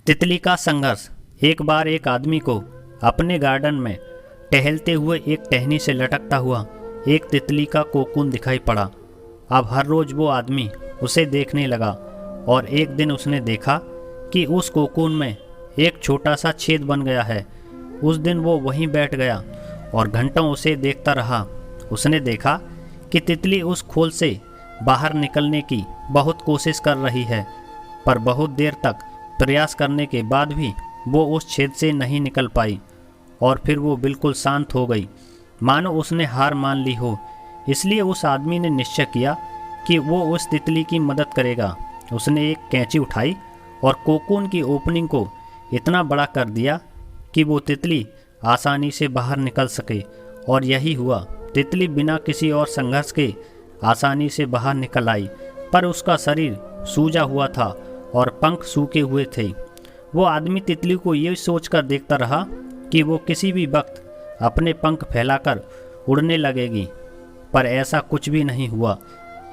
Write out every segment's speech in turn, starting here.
तितली का संघर्ष। एक बार एक आदमी को अपने गार्डन में टहलते हुए एक टहनी से लटकता हुआ एक तितली का कोकून दिखाई पड़ा। अब हर रोज वो आदमी उसे देखने लगा और एक दिन उसने देखा कि उस कोकून में एक छोटा सा छेद बन गया है। उस दिन वो वहीं बैठ गया और घंटों उसे देखता रहा। उसने देखा कि तितली उस खोल से बाहर निकलने की बहुत कोशिश कर रही है, पर बहुत देर तक प्रयास करने के बाद भी वो उस छेद से नहीं निकल पाई और फिर वो बिल्कुल शांत हो गई, मानो उसने हार मान ली हो। इसलिए उस आदमी ने निश्चय किया कि वो उस तितली की मदद करेगा। उसने एक कैंची उठाई और कोकून की ओपनिंग को इतना बड़ा कर दिया कि वो तितली आसानी से बाहर निकल सके, और यही हुआ। तितली बिना किसी और संघर्ष के आसानी से बाहर निकल आई, पर उसका शरीर सूजा हुआ था और पंख सूखे हुए थे। वो आदमी तितली को ये सोचकर देखता रहा कि वो किसी भी वक्त अपने पंख फैलाकर उड़ने लगेगी, पर ऐसा कुछ भी नहीं हुआ।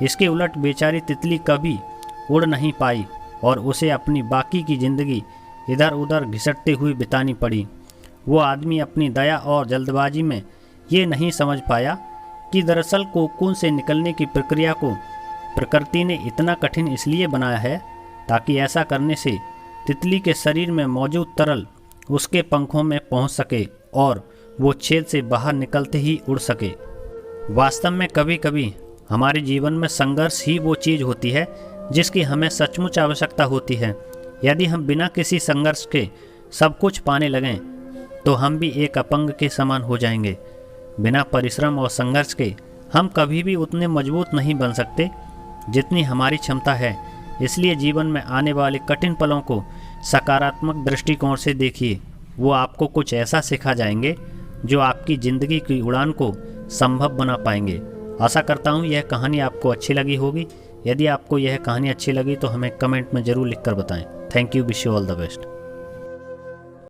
इसके उलट बेचारी तितली कभी उड़ नहीं पाई और उसे अपनी बाकी की ज़िंदगी इधर उधर घिसटते हुए बितानी पड़ी। वो आदमी अपनी दया और जल्दबाजी में ये नहीं समझ पाया कि दरअसल कोकून से निकलने की प्रक्रिया को प्रकृति ने इतना कठिन इसलिए बनाया है ताकि ऐसा करने से तितली के शरीर में मौजूद तरल उसके पंखों में पहुंच सके और वो छेद से बाहर निकलते ही उड़ सके। वास्तव में कभी कभी हमारे जीवन में संघर्ष ही वो चीज़ होती है जिसकी हमें सचमुच आवश्यकता होती है। यदि हम बिना किसी संघर्ष के सब कुछ पाने लगें तो हम भी एक अपंग के समान हो जाएंगे। बिना परिश्रम और संघर्ष के हम कभी भी उतने मजबूत नहीं बन सकते जितनी हमारी क्षमता है। इसलिए जीवन में आने वाले कठिन पलों को सकारात्मक दृष्टिकोण से देखिए। वो आपको कुछ ऐसा सिखा जाएंगे जो आपकी ज़िंदगी की उड़ान को संभव बना पाएंगे। आशा करता हूँ यह कहानी आपको अच्छी लगी होगी। यदि आपको यह कहानी अच्छी लगी तो हमें कमेंट में ज़रूर लिखकर बताएं। Thank you, wish you all the best.